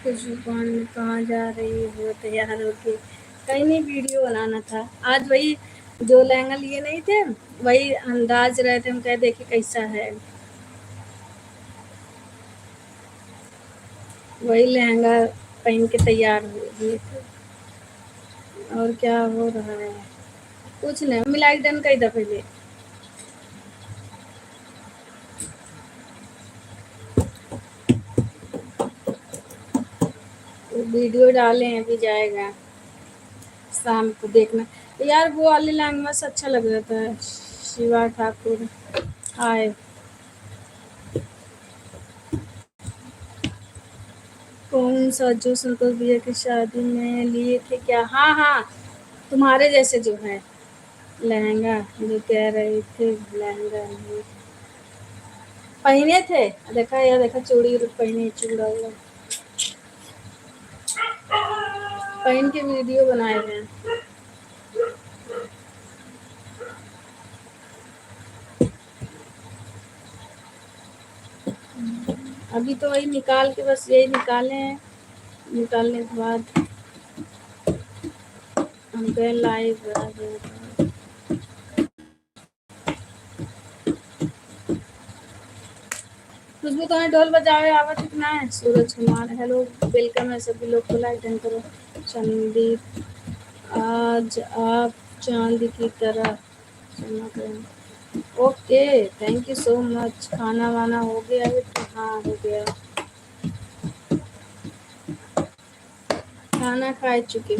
खुशबू कहाँ जा रही हो तैयार होके? कहीं नहीं, वीडियो बनाना था आज। वही जो लहंगा लिए नहीं थे, वही अंदाज रहे थे, हम कहे देखे कैसा है। वही लहंगा पहन के तैयार हुए थे। और क्या हो रहा है? कुछ नहीं, मिलाई डन कई दफे ले। वीडियो डाले हैं, अभी जाएगा शाम को देखना। यार वो वाले लहंगा से अच्छा लग रहा था। शिवा ठाकुर हाय। कौन सा जो संतोष भैया की शादी में लिए थे क्या? हाँ हाँ, तुम्हारे जैसे जो है लहंगा, जो कह रही थे लहंगा ये पहने थे। देखा यार, देखा चूड़ी पहने, चूड़ा उड़ा पहन के वीडियो बनाए हैं। अभी तो वही निकाल के, बस यही निकाले हैं। निकालने के बाद हम गए लाइव आ गए। खुशबू तुम्हें ढोल बजावे आवत कितना है? सूरज कुमार हेलो, वेलकम है सभी लोग को, लाइक डन करो। संदीप आज आप चांद की तरह चमक रहे हैं। Okay, thank you so much. खाना वाना हो गया है? तो हाँ हो गया, खाना खा चुके।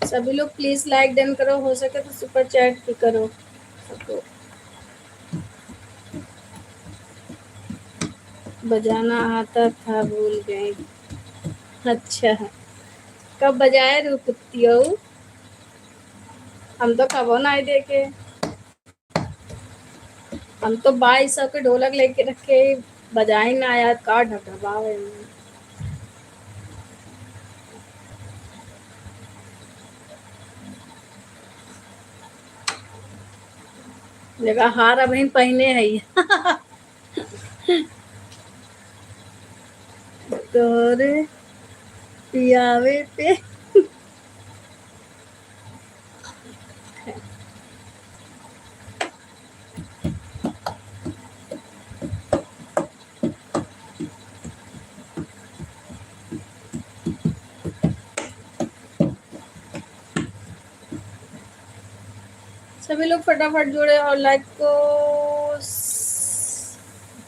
सभी लोग प्लीज लाइक डन करो, हो सके तो सुपर चैट भी करो सबको। बजाना आता था, भूल गए। अच्छा, कब बजाए रू कुत्तियों? हम तो कबो नहीं देखे। हम तो 2200 के ढोलक लेके रखे, बजाई ना आया का ढकढबावे। जगह हार अभी पहने है तोरे पियावे पे। सभी लोग फटाफट जुड़े और लाइक को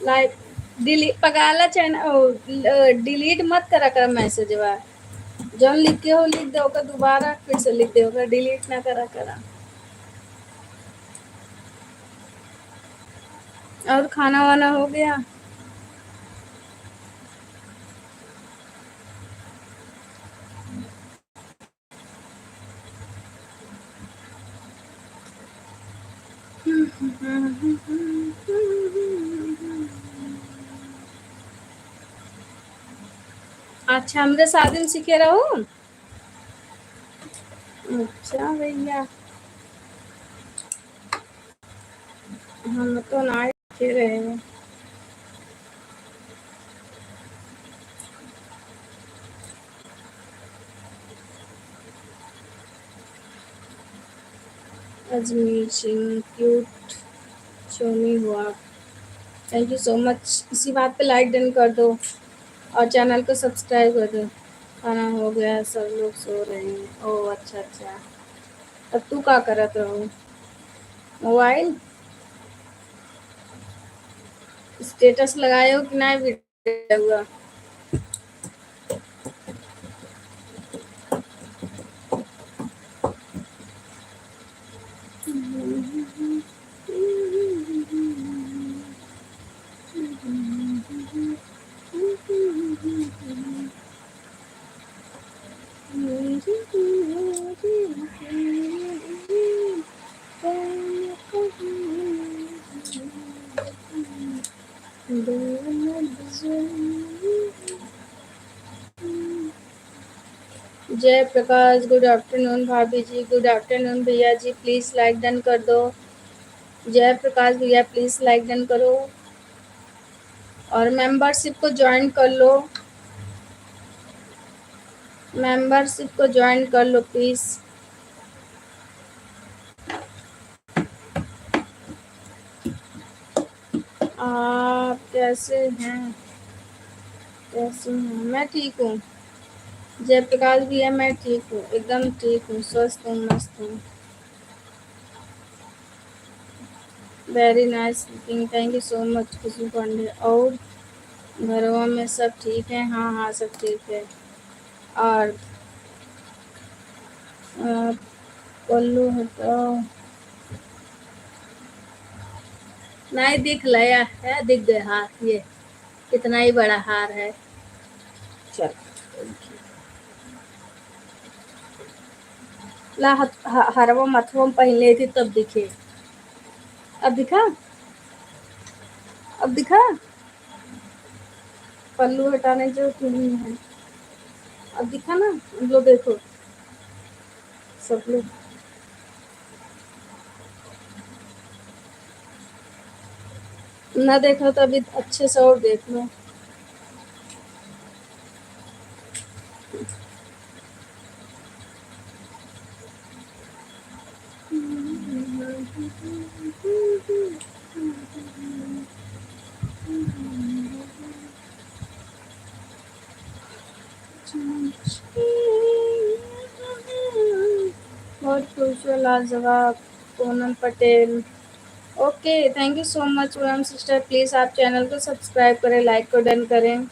लाइक डिलीट पगाला चैनल डिलीट मत करा कर मैसेज बा। जौन लिख के हो लिख दो का, दोबारा फिर से लिख दो का, डिलीट ना करा करा। और खाना वाना हो गया? अच्छा, हमरे शादी में सीखे रहो। अच्छा भैया, हम तो ना सीखे रहे। अजमेर सिंह क्यूट शोनी हुआ, थैंक यू सो मच। इसी बात पे लाइक डन कर दो और चैनल को सब्सक्राइब कर दो। खाना हो गया, सब लोग सो रहे हैं। ओह अच्छा अच्छा, अब तू का करत रहो? मोबाइल स्टेटस लगाए हो कि नहीं वीडियो हुआ? जय प्रकाश, गुड आफ्टरनून भाभी जी, गुड आफ्टरनून भैया जी, प्लीज लाइक डन कर दो। जय प्रकाश भैया प्लीज लाइक डन करो। और मेंबरशिप को ज्वाइन कर लो, मेंबरशिप को ज्वाइन कर लो प्लीज़। आप कैसे हैं? कैसे हैं? मैं ठीक हूँ। जयप्रकाश भी है, मैं ठीक हूँ, एकदम ठीक हूँ, स्वस्थ हूँ, मस्त हूँ। Very nice looking, thank you so much Khushboo Pandey. और घरों में सब ठीक है? हाँ हाँ, सब ठीक है। और अ, पल्लू हटाओ, नहीं दिख लया है, दिख गया हाथ, ये कितना ही बड़ा हार है। चल ला हरवा मथवा में पहले थी तब दिखे। अब दिखा, अब दिखा, पल्लू हटाने जो नहीं है। अब दिखा ना, लो देखो सब लोग। ना देखो तो अभी अच्छे से और देख लो। बहुत खुश हो, लाजवाब। Poonam Patel, okay, thank you so much Poonam sister. Please आप चैनल को सब्सक्राइब करें, लाइक को डन करें।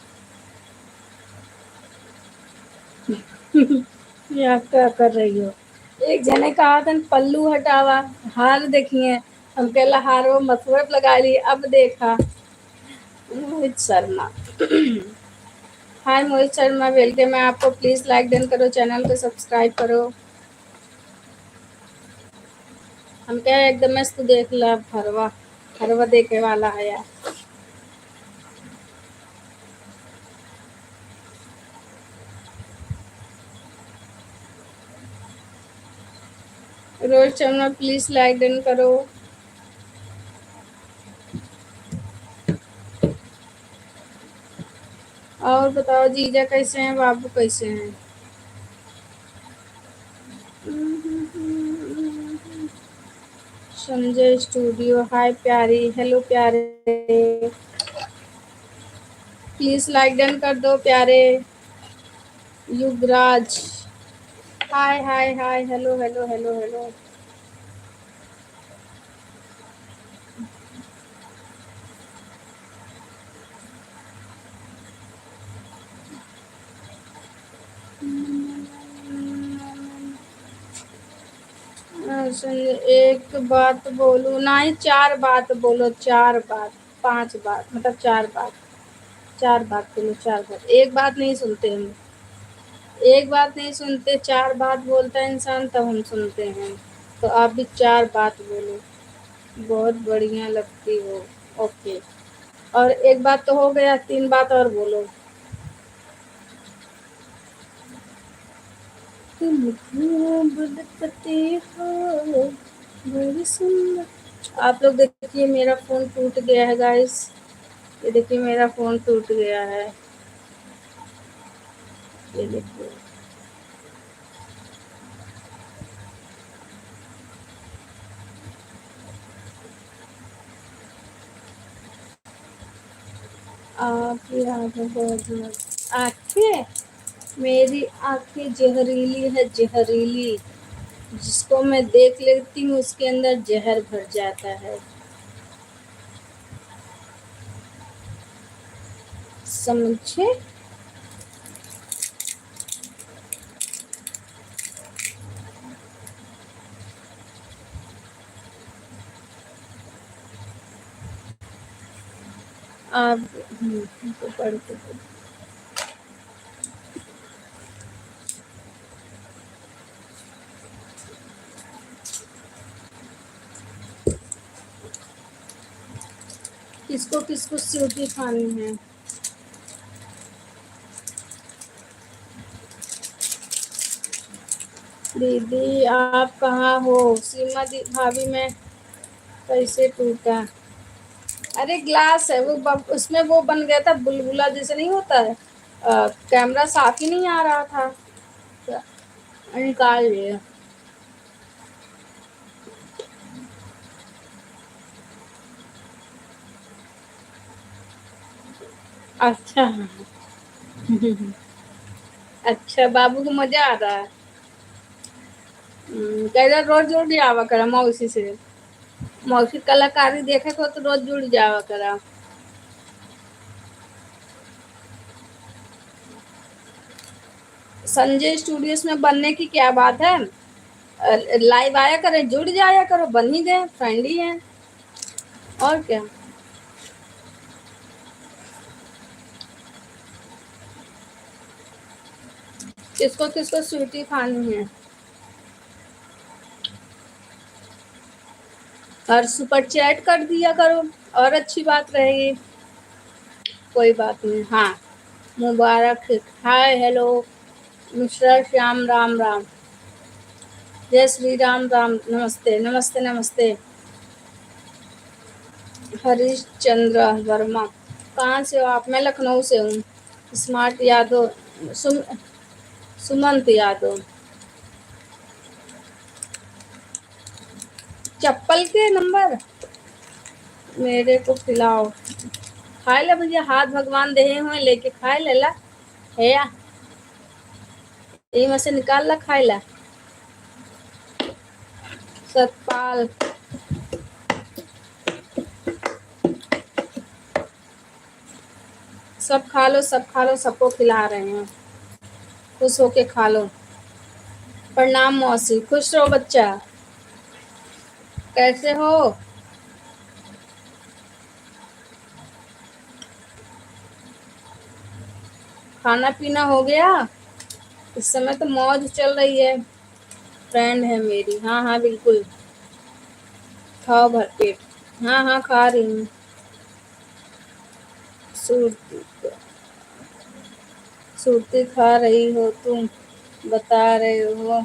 ये आप क्या कर रही हो? एक जने कहा था पल्लू हटावा, हार देखिए, हम कहला हारो मथुरा पे लगा ली, अब देखा। मोहित शर्मा, हाय मोहित शर्मा, वेलकम है आपको। प्लीज लाइक डन करो, चैनल को सब्सक्राइब करो। हम क्या एकदम मस्त देख ला, हरवा हरवा देखे वाला है यार। Rohit Sharma please like done करो। और बताओ जीजा कैसे हैं, बाबू कैसे हैं? संजय स्टूडियो, हाय प्यारी, हेलो प्यारे, प्लीज लाइक डन कर दो प्यारे। युवराज, हाय हाय हाय, हेलो हेलो हेलो हेलो। एक बात बोलू नहीं, चार बात बोलो, चार बात, पांच बात, मतलब चार बात, चार बात बोलो, चार बात, एक बात नहीं सुनते हम, एक बात नहीं सुनते, चार बात बोलता है इंसान तब हम सुनते हैं। तो आप भी चार बात बोलो। बहुत बढ़िया लगती हो, ओके। और एक बात तो हो गया, तीन बात और बोलो। तुम बदकते हो, बड़ी सुंदर। आप लोग देखिए मेरा फोन टूट गया है गाइस, ये देखिए मेरा फोन टूट गया है, ये देखिए। आपकी आंखें बहुत, आंखें, मेरी आंखें जहरीली है, जहरीली, जिसको मैं देख लेती हूँ उसके अंदर जहर भर जाता है, समझे? आप तो पढ़ते थे। किसको किसको सीटी खानी है? दीदी आप कहाँ हो? सीमा भाभी मैं कैसे टूटा? अरे ग्लास है वो उसमें वो बन गया था बुलबुला जैसे नहीं होता है। कैमरा साफ ही नहीं आ रहा था तो निकाल लिए। अच्छा। अच्छा बाबू को मजा आ रहा है। कह रहा रोज जुड़ जावा करा मौसी से। मौसी कलाकारी देखे को तो रोज जुड़ जावा करा। संजय स्टूडियोज में बनने की क्या बात है। लाइव आया करे जुड़ जाया करो बन ही गए फ्रेंड ही हैं। और क्या। किसको किसको स्वीटी खानी है। और सुपर चैट कर दिया करो और अच्छी बात रहेगी। कोई बात नहीं हाँ। मुबारक हाय हेलो। मिश्रा श्याम राम राम। जय श्री राम राम नमस्ते नमस्ते नमस्ते। हरीश चंद्र वर्मा। कहाँ से हो आप। मैं लखनऊ से हूँ। स्मार्ट यादव। सुम, सुमंत यादव। चप्पल के नंबर मेरे को खिलाओ। खाए ला भैया हाथ भगवान दे हुए लेके खाए ले ला। है या यही में से निकाल ला खाए ला। सतपाल। सब खा लो सब खा लो सबको खिला रहे हैं। खुश होके खा लो। प्रणाम मौसी खुश रहो बच्चा। कैसे हो। खाना पीना हो गया। इस समय तो मौज चल रही है। फ्रेंड है मेरी हाँ हाँ बिल्कुल। खाओ भर पेट। हाँ हाँ खा रही हूँ। सूरती। सूरती खा रही हो तुम। बता रहे हो।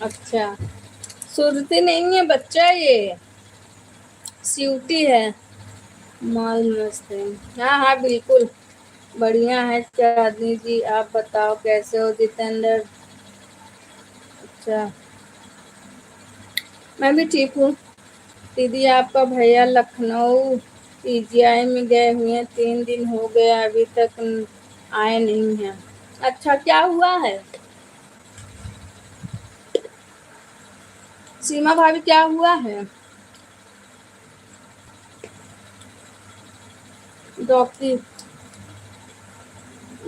अच्छा। सुरती नहीं है बच्चा ये। स्यूटी है। माल मस्त है। हाँ हाँ बिल्कुल। बढ़िया है चांदनी जी आप बताओ कैसे हो जितेंद्र। अच्छा। मैं भी ठीक हूँ। दीदी आपका भैया लखनऊ पीजीआई में गए हुए हैं 3 दिन हो गए अभी तक आए नहीं हैं। अच्छा क्या हुआ है। सीमा भाभी क्या हुआ है। डॉक्टरी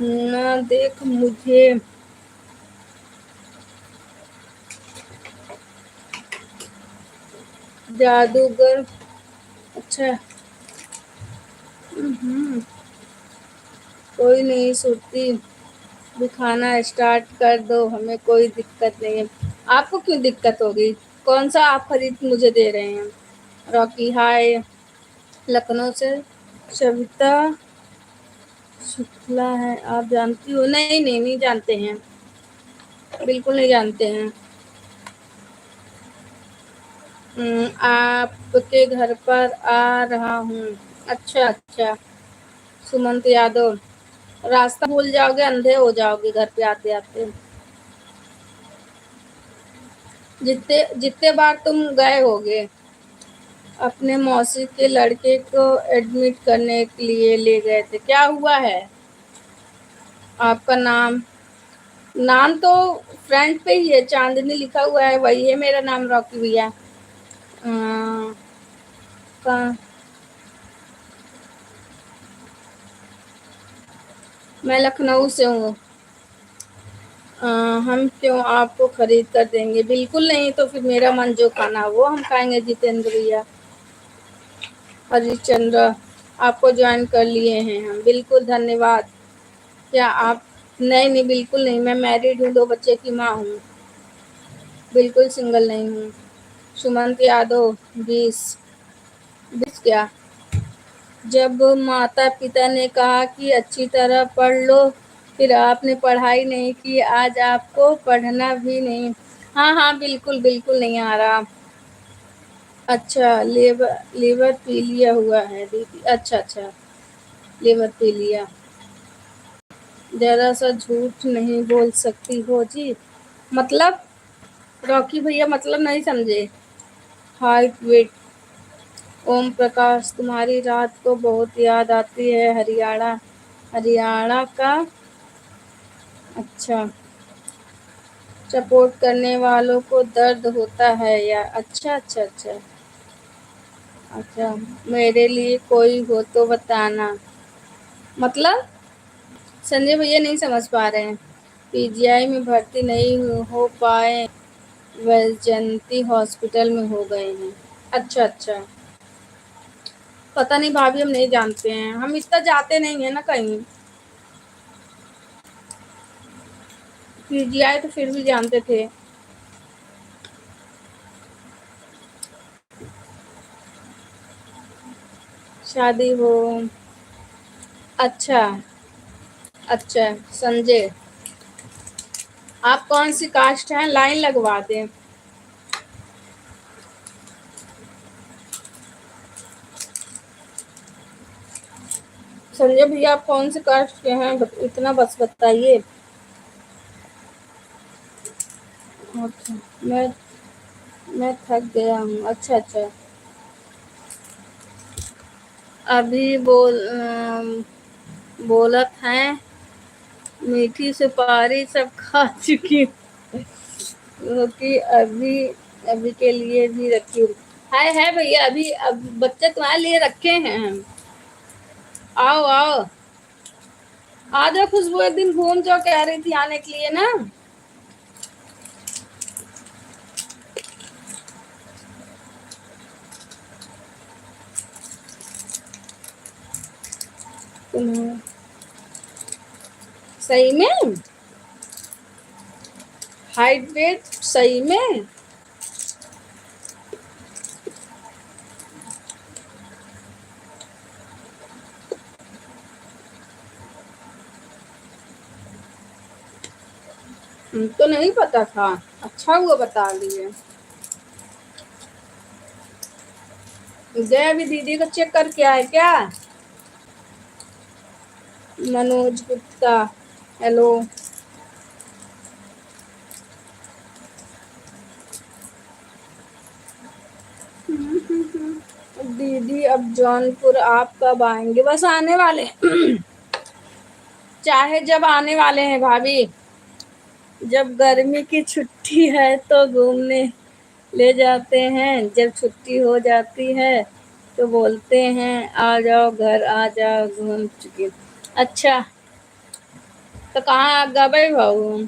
न देख मुझे। जादूगर। अच्छा। हम्म, कोई नहीं सुनती। दिखाना स्टार्ट कर दो हमें कोई दिक्कत नहीं है। आपको क्यों दिक्कत होगी। कौन सा आप खरीद मुझे दे रहे हैं। रॉकी हाय। लखनऊ से। सविता शुक्ला है आप जानती हो। नहीं नहीं नहीं जानते हैं। बिल्कुल नहीं जानते हैं। आपके घर पर आ रहा हूँ। अच्छा अच्छा। सुमंत यादव। रास्ता भूल जाओगे अंधे हो जाओगे घर पे आते आते। जितने जितने बार तुम गए होगे। अपने मौसी के लड़के को एडमिट करने के लिए ले गए थे क्या हुआ है। आपका नाम। नाम तो फ्रंट पे ही है चांदनी लिखा हुआ है वही है मेरा नाम रॉकी भैया। कहाँ। मैं लखनऊ से हूँ। हम क्यों आपको खरीद कर देंगे बिल्कुल नहीं तो फिर मेरा मन जो खाना वो हम खाएंगे जितेंद्र भैया। हरिश्चंद्र। आपको ज्वाइन कर लिए हैं हम बिल्कुल धन्यवाद। क्या आप। नहीं नहीं बिल्कुल नहीं मैं मैरिड हूँ 2 बच्चे की माँ हूँ। बिल्कुल सिंगल नहीं हूँ। सुमंत यादव 20। 20 क्या। जब माता पिता ने कहा कि अच्छी तरह पढ़ लो फिर आपने पढ़ाई नहीं की आज आपको पढ़ना भी नहीं। हाँ हाँ, बिल्कुल बिल्कुल नहीं आ रहा। अच्छा, लीवर लीवर पी लिया हुआ है दीदी। अच्छा अच्छा, लीवर पी लिया। जरा सा झूठ नहीं बोल सकती हो जी। मतलब, रॉकी भैया मतलब नहीं समझे। Height weight. ओम प्रकाश, तुम्हारी रात को बहुत याद आती है। हरियाणा, हरियाणा का। अच्छा, सपोर्ट करने वालों को दर्द होता है या? अच्छा अच्छा अच्छा। अच्छा, मेरे लिए कोई हो तो बताना। मतलब, संजय भैया नहीं समझ पा रहे हैं। पीजीआई में भर्ती नहीं हो पाए, वैजयंती हॉस्पिटल में हो गए हैं। अच्छा अच्छा, पता नहीं भाभी, हम नहीं जानते हैं, हम इतना जाते नहीं है ना कहीं। पीजीआई तो फिर भी जानते थे। शादी हो। अच्छा अच्छा, संजय, आप कौन सी कास्ट हैं? लाइन लगवा दें। संजय भैया, आप कौन से कास्ट के हैं? इतना बस बताइए। अच्छा, मैं थक गया हूँ। अच्छा अच्छा। अभी बोलत हैं, मीठी सुपारी सब खा चुकी हूँ, कि अभी अभी के लिए भी रखी हूँ। है भैया, अभी अब बच्चे तुम्हारे लिए रखे हैं हम। आओ आओ, आ जाओ खुशबू, एक दिन घूम जाओ, कह रही थी आने के लिए ना। तुम्हें सही में हाइट वेट सही में। तो नहीं पता था। अच्छा हुआ बता दिए। जय अभी दीदी को चेक करके आए क्या? मनोज गुप्ता, हेलो। दीदी अब जौनपुर आप कब आएंगे? बस आने वाले हैं। चाहे जब आने वाले हैं भाभी। जब गर्मी की छुट्टी है तो घूमने ले जाते हैं, जब छुट्टी हो जाती है तो बोलते हैं आ जाओ घर, आ जाओ, घूम चुके। अच्छा, तो कहाँ गए भाऊ?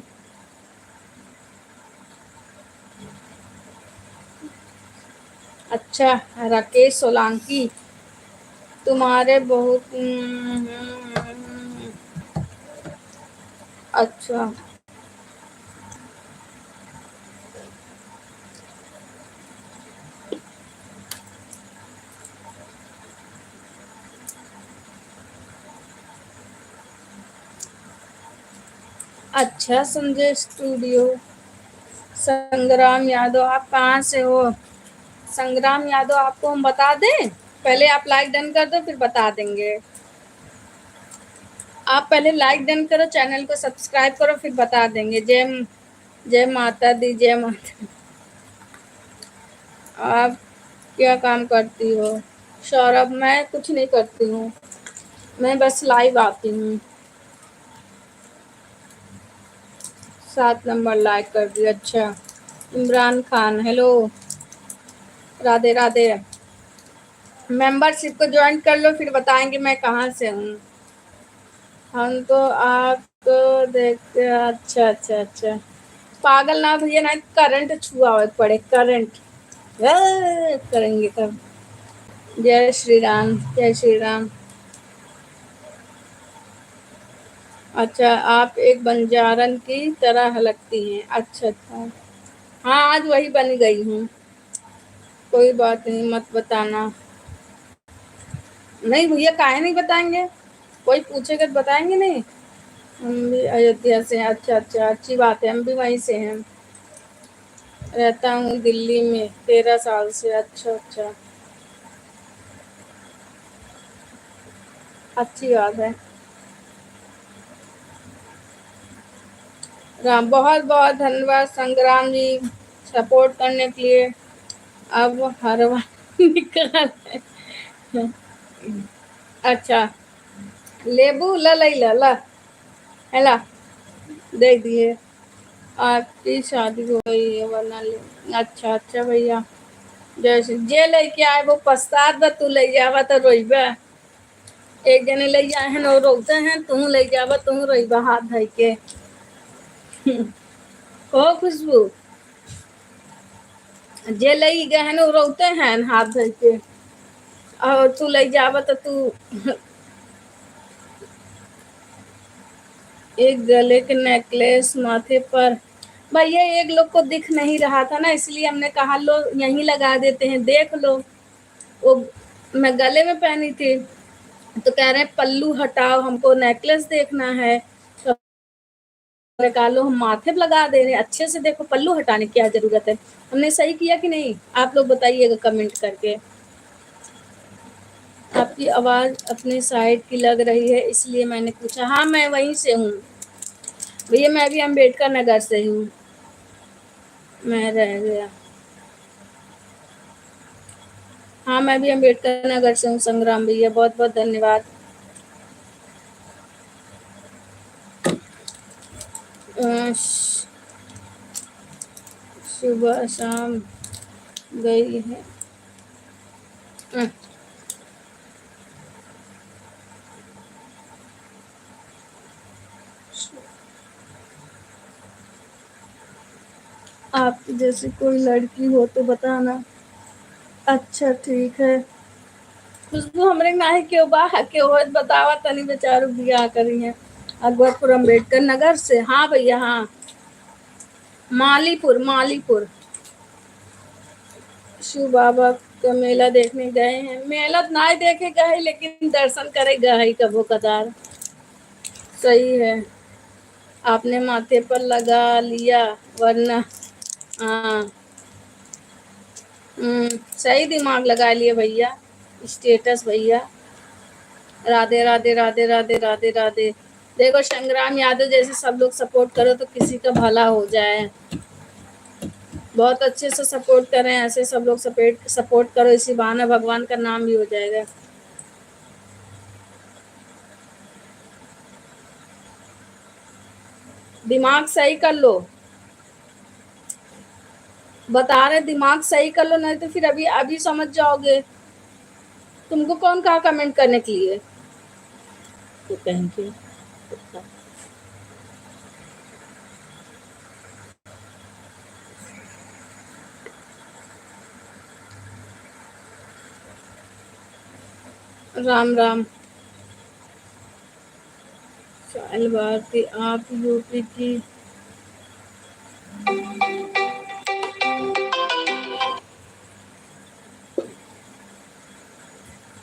अच्छा, राकेश सोलंकी, तुम्हारे बहुत अच्छा अच्छा। संजय स्टूडियो। संग्राम यादव, आप कहाँ से हो? संग्राम यादव, आपको हम बता दें? पहले आप लाइक डन कर दो, फिर बता देंगे। आप पहले लाइक डन करो, चैनल को सब्सक्राइब करो, फिर बता देंगे। जय माता दी, जय माता। आप क्या काम करती हो? सौरभ, मैं कुछ नहीं करती हूँ, मैं बस लाइव आती हूँ। 7 नंबर लाइक कर दिया। अच्छा, इमरान खान, हेलो, राधे राधे। मेंबरशिप को ज्वाइन कर लो, फिर बताएंगे मैं कहाँ से हूँ। हम तो आपको देखते। अच्छा अच्छा अच्छा। पागल ना भैया, ना करंट छुआ हुआ पड़े, करंट करेंगे तब। जय श्री राम, जय श्री राम। अच्छा, आप एक बंजारन की तरह लगती हैं। अच्छा अच्छा। हाँ, आज वही बन गई हूँ। कोई बात नहीं, मत बताना। नहीं भैया, काहे नहीं बताएंगे? कोई पूछेगा तो बताएंगे नहीं। हम भी अयोध्या से हैं। अच्छा अच्छा, अच्छी बात है, हम भी वहीं से हैं। रहता हूँ दिल्ली में 13 साल से। अच्छा अच्छा, अच्छी बात है। राम, बहुत बहुत धन्यवाद संग्राम जी सपोर्ट करने के लिए। अब हरवा निकाल। अच्छा, लेबू ला लई ला ला हेला दे दिए। आपकी शादी हो गई है वरना ले। अच्छा अच्छा भैया, जैसे जे लेके आए वो पछतात बा, तू ले जावा तो रोइबा। एक जने ले जाए हैं और रोते हैं, तू ले जावा तू रोइबा हाथ धइ के। ओ खुशबू, जे ले गए हैं वो रोते हैं हाथ धइ के, और तू ले जावा तो तू। एक गले के नेकलेस माथे पर। भैया एक लोग को दिख नहीं रहा था ना, इसलिए हमने कहा लो यहीं लगा देते हैं, देख लो। वो मैं गले में पहनी थी, तो कह रहे हैं पल्लू हटाओ, हमको नेकलेस देखना है। तो निकालो, हम माथे पे लगा दे रहे हैं, अच्छे से देखो, पल्लू हटाने की क्या जरूरत है। हमने सही किया कि नहीं, आप लोग बताइएगा कमेंट करके। आपकी आवाज अपने साइड की लग रही है इसलिए मैंने पूछा। हाँ मैं वहीं से हूँ भैया, मैं भी अम्बेडकर नगर से हूँ। मैं रह गया। हाँ मैं भी अम्बेडकर नगर से हूँ संग्राम भैया, बहुत बहुत धन्यवाद। सुबह शाम गई है। अ, आपकी जैसी कोई लड़की हो तो बताना। अच्छा ठीक है। खुशबू हमरे नाही क्यों बा क्यों होत बतावा तनी, बेचारू बियाह करी है अकबरपुर अम्बेडकर नगर से। हाँ भैया हाँ, मालीपुर मालीपुर। शिव बाबा का मेला देखने गए हैं। मेला ना देखे गए लेकिन दर्शन करे गए कबो कदार। सही है, आपने माथे पर लगा लिया वरना। हाँ, सही दिमाग लगा लिए भैया। स्टेटस भैया, राधे राधे राधे राधे राधे राधे। देखो संग्राम यादव जैसे सब लोग सपोर्ट करो तो किसी का भला हो जाए। बहुत अच्छे से सपोर्ट करें, ऐसे सब लोग सपोर्ट सपोर्ट करो, इसी बहाने भगवान का नाम भी हो जाएगा। दिमाग सही कर लो, बता रहे दिमाग सही कर लो, नहीं तो फिर अभी अभी समझ जाओगे। तुमको कौन कहा कमेंट करने के लिए? तो कहेंगे राम राम। साहिल भारती, आप यूपी की?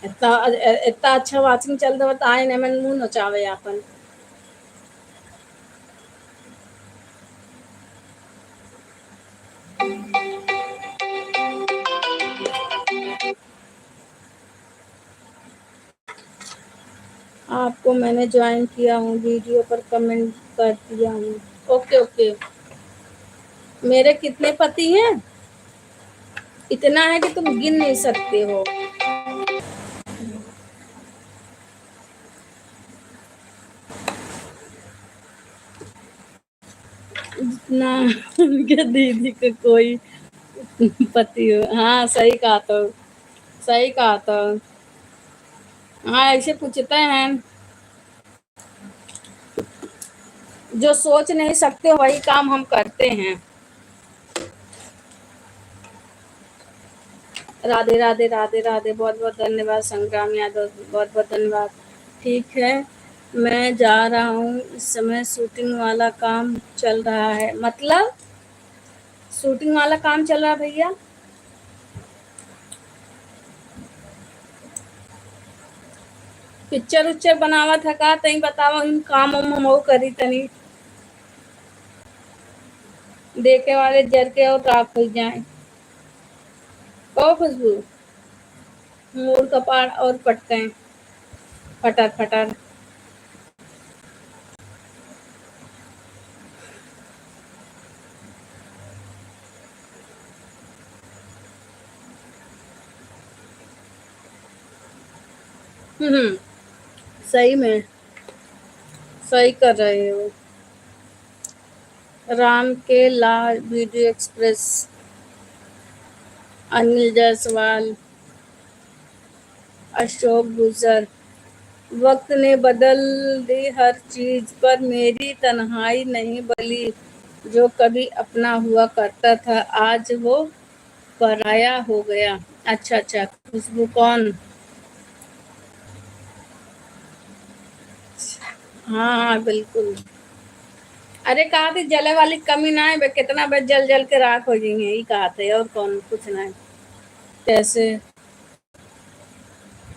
इतना इतना अच्छा वाचिंग चल रहा था, आए न मन मुंह नचावे अपन। आपको मैंने ज्वाइन किया हूँ, वीडियो पर कमेंट कर दिया हूँ। Okay okay. मेरे कितने पति हैं? इतना है कि तुम गिन नहीं सकते हो। इतना उनके दीदी का कोई पति हो। हाँ सही कहा तो, सही कहा तो। हाँ ऐसे पूछते हैं, जो सोच नहीं सकते वही काम हम करते हैं। राधे राधे राधे राधे, बहुत बहुत धन्यवाद संग्राम यादव, बहुत बहुत धन्यवाद। ठीक है, मैं जा रहा हूँ, इस समय शूटिंग वाला काम चल रहा है। मतलब शूटिंग वाला काम चल रहा है भैया? पिक्चर उच्चर बनावा था का? तई बतावा, हम काम हम करी तनी। देखे वाले जर के और राख हो जाए। ओ खुशबू, मोर कपाड़ और पटके फटर फटर। हम्म, सही में सही कर रहे हो। राम के लाल वीडियो एक्सप्रेस, अनिल जायसवाल, अशोक गुजर। वक्त ने बदल दी हर चीज, पर मेरी तन्हाई नहीं बदली। जो कभी अपना हुआ करता था, आज वो पराया हो गया। अच्छा अच्छा, खुशबू कौन? हाँ हाँ बिल्कुल। अरे कहा थी जले वाली कमी ना है बे, कितना बे जल जल के राख हो जाएंगे, यही कहा थे और कौन, कुछ ना है। कैसे?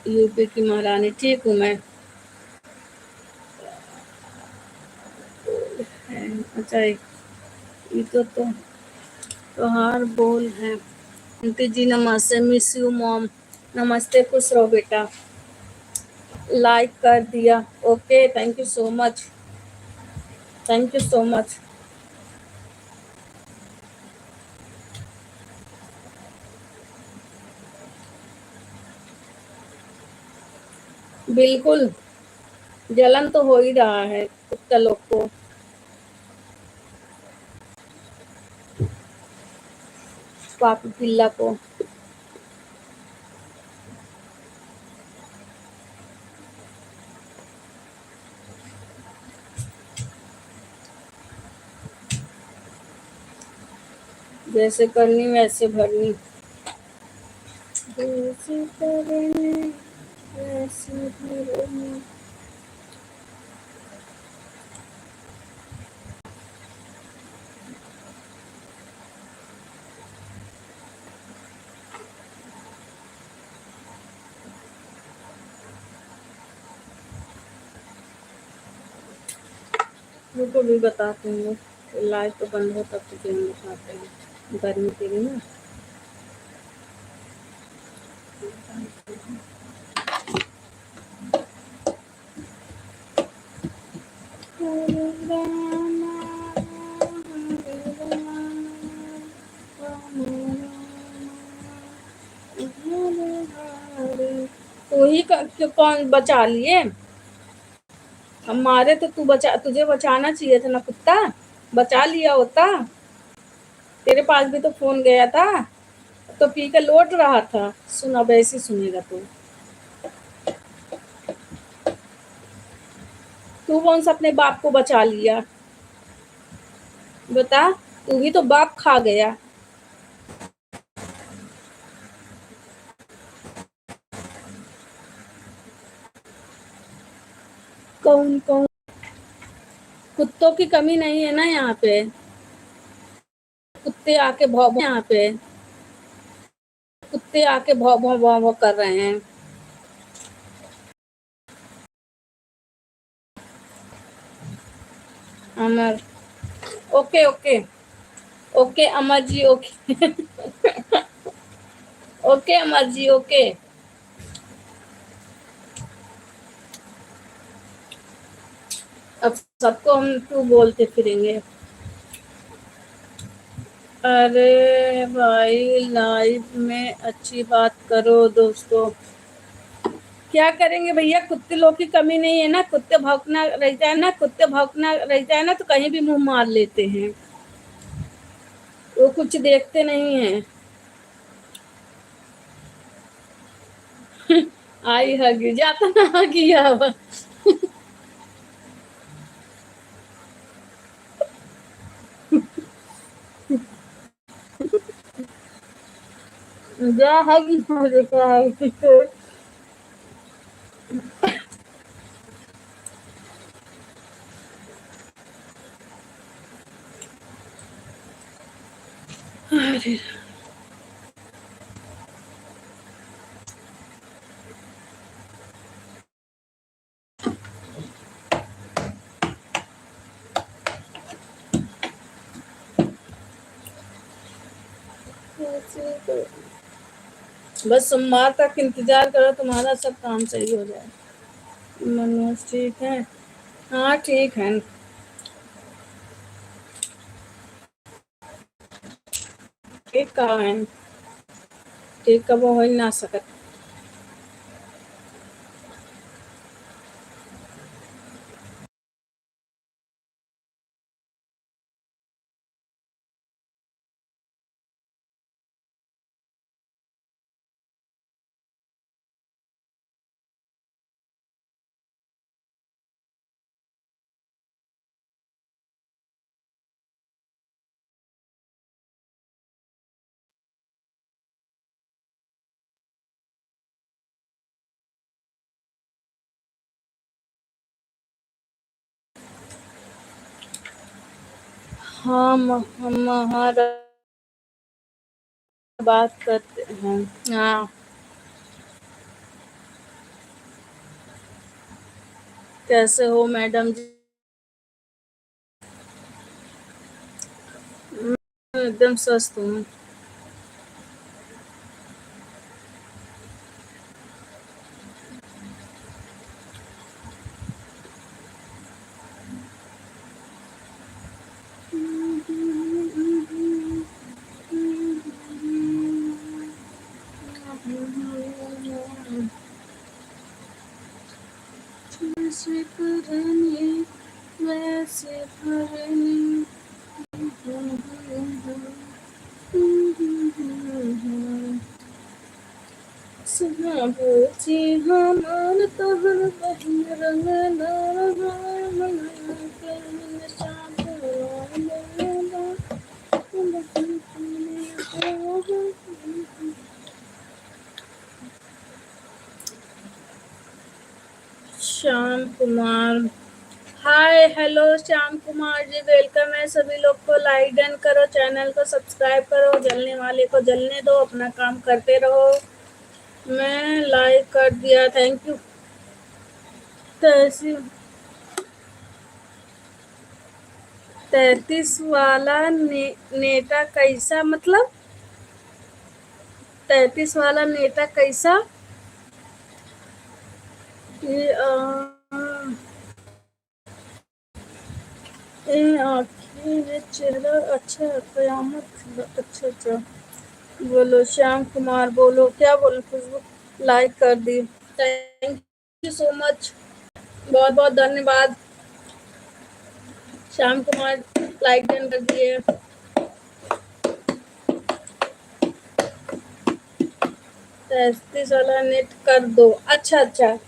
यूपी की महारानी ठीक हूँ मैं। अच्छा ये तो त्योहार बोल है। आंटी जी नमस्ते, मिस यू मॉम। नमस्ते, खुश रहो बेटा। लाइक कर दिया, okay, thank you so much. Thank you so much. बिल्कुल, जलन तो हो ही रहा है कुत्ता लोग को। पापी पिल्ला को। जैसे करनी वैसे भरनी। जैसे करनी वैसे भरनी। रुको भी बताते हैं, लाइट तो बंद हो तब तुझे हम दिखाते हैं गर्मी के लिए ना। तो ही कौन बचा लिए? हमारे तो तू बचा, तुझे बचाना चाहिए था ना कुत्ता, बचा लिया होता। तेरे पास भी तो फोन गया था, तो पी के लौट रहा था। सुन, अब ऐसे सुनेगा तू कौन सा अपने बाप को बचा लिया? बता, तू भी तो बाप खा गया। कौन कौन? कुत्तों की कमी नहीं है ना यहाँ पे। कुत्ते आके भौ भौ यहाँ पे, कुत्ते आके भौ भौ भौ भौ कर रहे हैं। अमर, okay okay. Okay Amar ji, okay. Okay Amar ji, okay. अब सबको हम तू बोलते फिरेंगे। अरे भाई, लाइव में अच्छी बात करो दोस्तों। क्या करेंगे भैया, कुत्ते लोग की कमी नहीं है ना। कुत्ते भौंकना रहता है ना, कुत्ते भौंकना रहता है ना, तो कहीं भी मुंह मार लेते हैं। वो कुछ देखते नहीं है। आई हगी जाता ना हगी हवा। जा हगी देखा है। अरे बस सोमवार तक इंतजार करो, तुम्हारा सब काम सही हो जाए। मनोज ठीक है? हाँ ठीक है। ठीक कहा है, ठीक कब हो ही ना सकत। हाँ हम महाराज बात करते हैं। हाँ कैसे हो मैडम जी? मैं एकदम स्वस्थ हूँ। जैसे करनी वैसे भरनी। सोची हमार तोहर बहिन रंग Shyam Kumar. Hi hello Shyam Kumar ji, welcome है। सभी लोग को लाइक डन करो, चैनल को सब्सक्राइब करो, जलने वाले को जलने दो, अपना काम करते रहो। मैं लाइक कर दिया, थैंक यू। तैसी 33 वाला नेता कैसा, मतलब 33 वाला नेता कैसा? ये आँखें में चेहरा अच्छा, कयामत। अच्छा अच्छा, बोलो श्याम कुमार, बोलो क्या बोलो। खुशबू लाइक कर दी, थैंक यू सो मच, बहुत बहुत धन्यवाद। श्याम कुमार लाइक डन कर दिए। 33 वाला नेट कर दो। अच्छा अच्छा,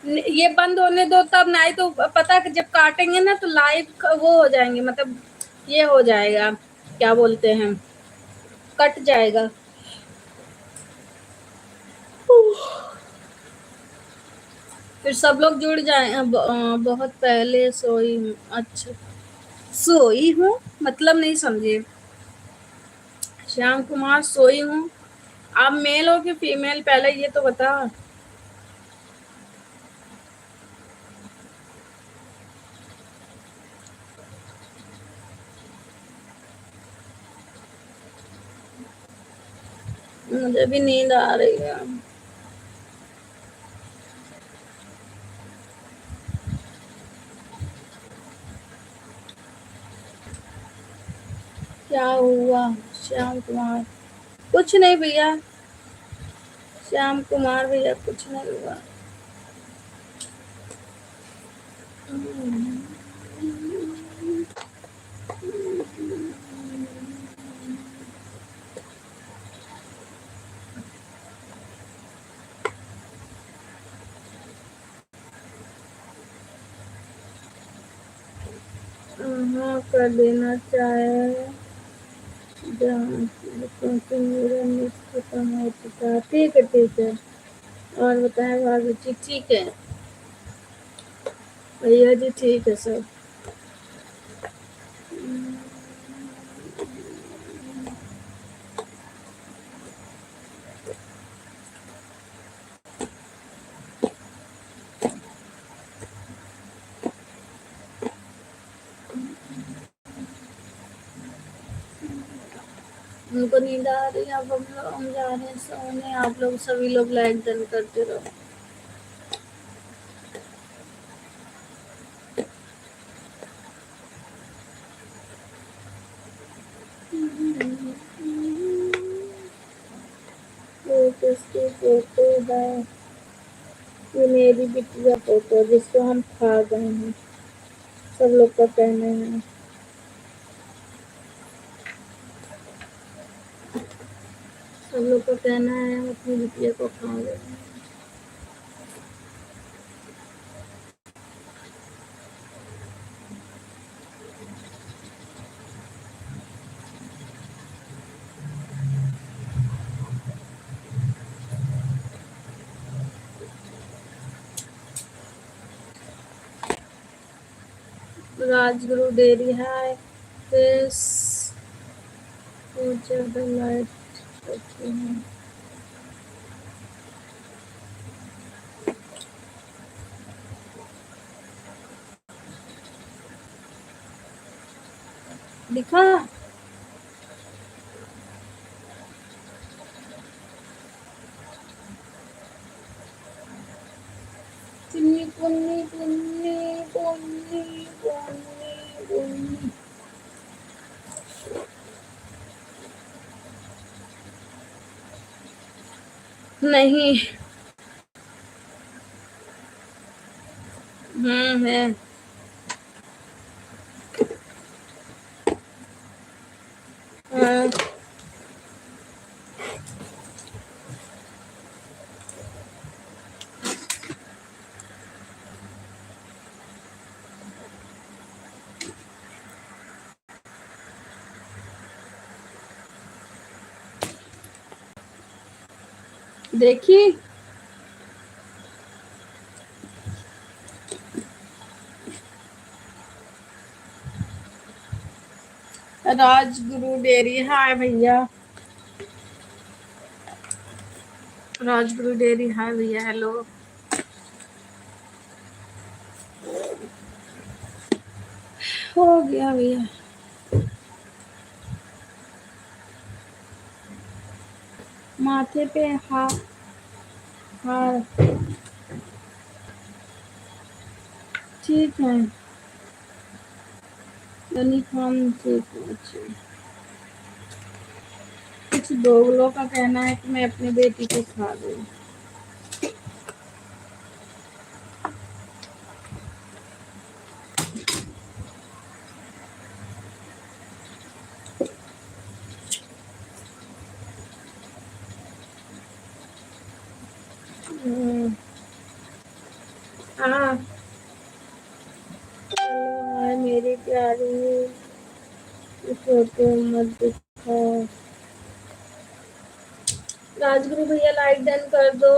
ये बंद होने दो तब, नहीं तो पता कि जब काटेंगे ना तो लाइव वो हो जाएंगे, मतलब ये हो जाएगा, क्या बोलते हैं, कट जाएगा। फिर सब लोग जुड़ जाए। बहुत पहले सोई हूँ। अच्छा, सोई हूँ मतलब नहीं समझे। श्याम कुमार सोई हूँ, आप मेल हो कि फीमेल, पहले ये तो बता। मुझे भी नींद आ रही है। क्या हुआ श्याम कुमार? कुछ नहीं भैया, श्याम कुमार भैया कुछ नहीं हुआ। हाँ कर देना चाहे, क्योंकि मेरा नेट खत्म हो चुका है। ठीक है ठीक है। और बताएं भाभी जी? ठीक है भैया जी, ठीक है सब। हमको नींद आ रही है, अब हम जा रहे हैं सोने। आप लोग सभी लोग लाइक डन करते रहो। ये किसकी फोटो है? ये मेरी बिटिया फोटो जिसको हम खा गए हैं, सब लोग का कहना है। सब लोग का कहना है हम अपनी बिटिया को खा गए हैं। राजगुरु डेयरी है, फेस बहुत ज्यादा लाइट रखी है। दिखा पुन्नी पुन्नी पुन्नी पुन्नी पुन्नी पुन्नी। नहीं। है। हाँ। देखी राजगुरु डेयरी है भैया, राजगुरु डेयरी है भैया। हेलो, हो गया भैया। माथे पे हार ठीक है। यूनिफॉर्म ठीक है। कुछ दोगलों का कहना है कि मैं अपनी बेटी को खा दूँ। हाँ, मेरी प्यारी फोटो मत दिखाओ। राजगुरु भैया लाइक डन कर दो।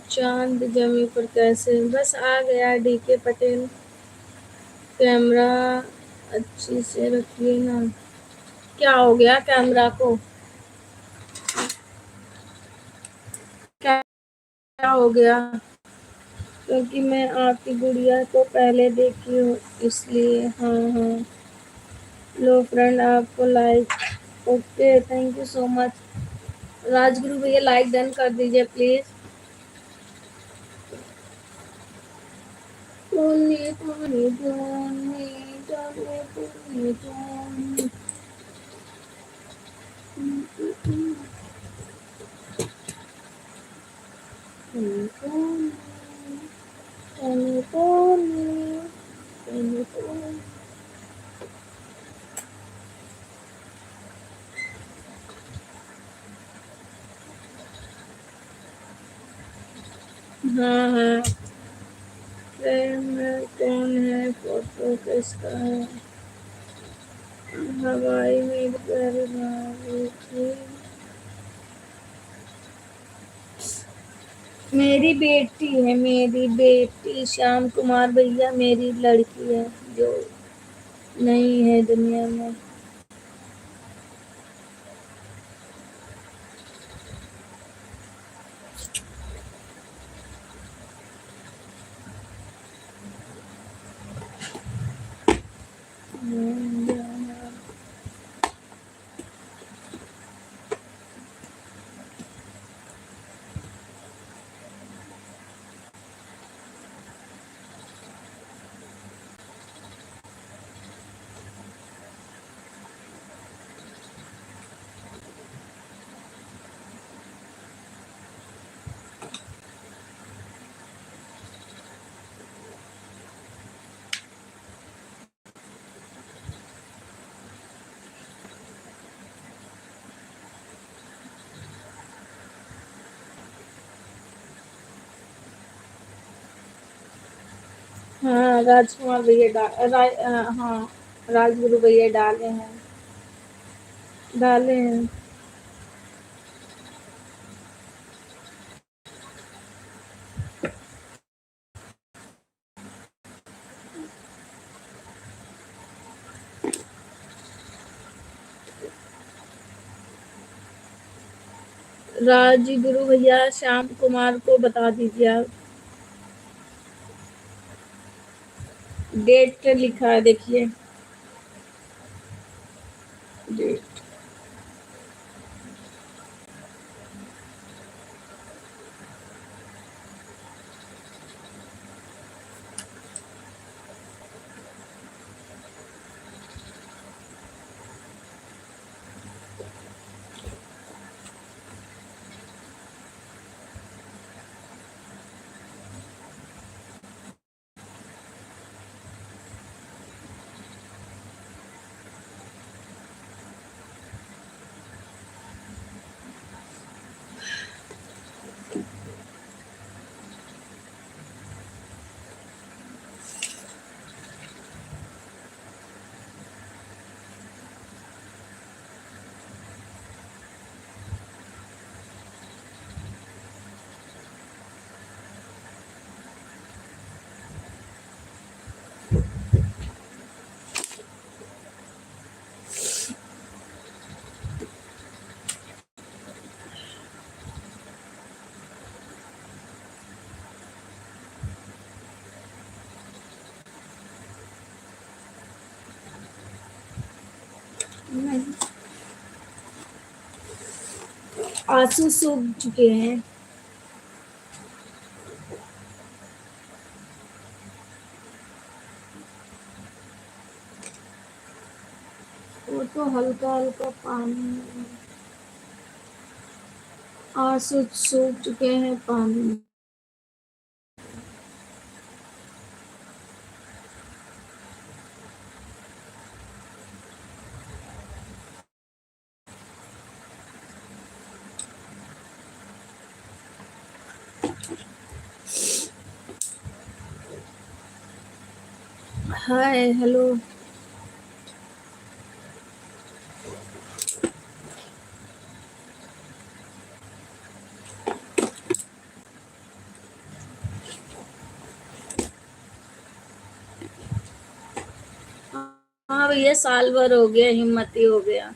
चांद जमी पर कैसे? बस आ गया। डीके पटेल, कैमरा अच्छी से रखिए ना। क्या हो गया कैमरा को? क्या हो गया? क्योंकि मैं आपकी गुड़िया को पहले देखी हूँ इसलिए। हाँ। लो फ्रेंड, आपको like. Okay, thank you so much. Rajguru भैया लाइक डन कर दीजिए प्लीज। पुन्नी पुन्नी पुन्नी पुन्नी पुन्नी पुन्नी। हाँ। फ्रेम में कौन है? फोटो किसका है? हवाई में प्यारी भाभी थी। मेरी बेटी है, मेरी बेटी श्याम कुमार भैया मेरी लड़की है जो नहीं है दुनिया में। हाँ राजकुमार भैया हाँ राजगुरु भैया डाले हैं। राजगुरु भैया श्याम कुमार को बता दीजिए आप। डेट लिखा है देखिए, डेट। आंसू सूख चुके हैं। वो तो हल्का हल्का पानी। आंसू सूख चुके हैं पानी में। Hi hello. हाँ भैया साल भर हो गया, हिम्मती हो गया।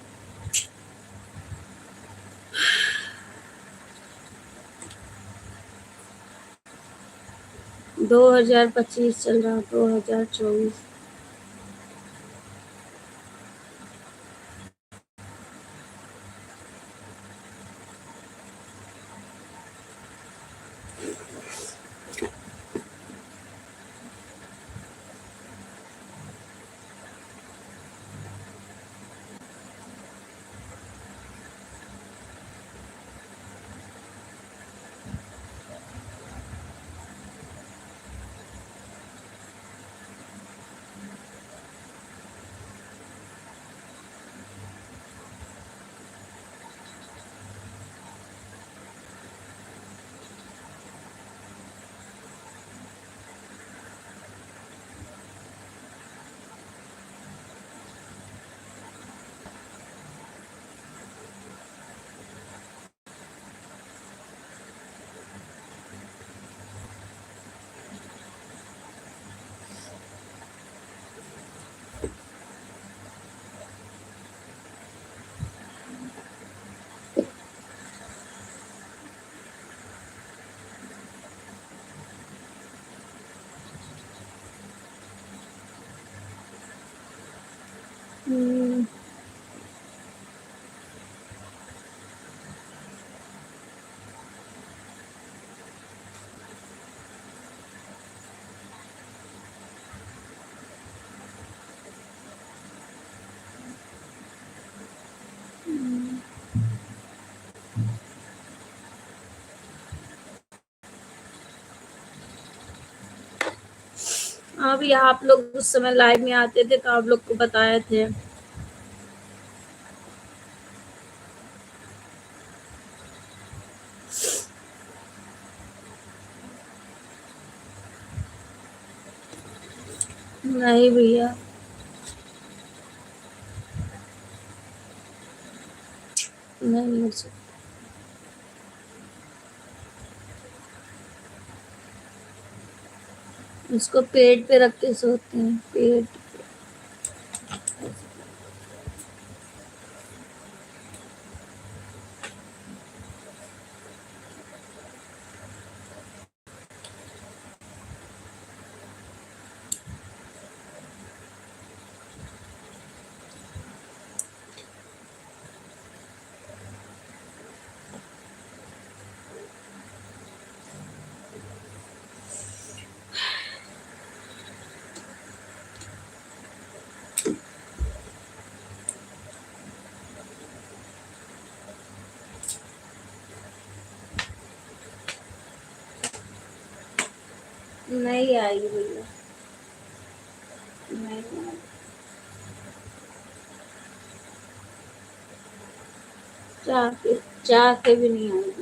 2025 चल रहा, 2024। हम्म, अभी आप लोग उस समय लाइव में आते थे तो आप लोग को बताए थे। नहीं भैया, नहीं हो सकता। उसको पेट पे रख के सोते हैं, पेट। नहीं आएगी भैया, नहीं आएगी। चाह के भी नहीं आएगी।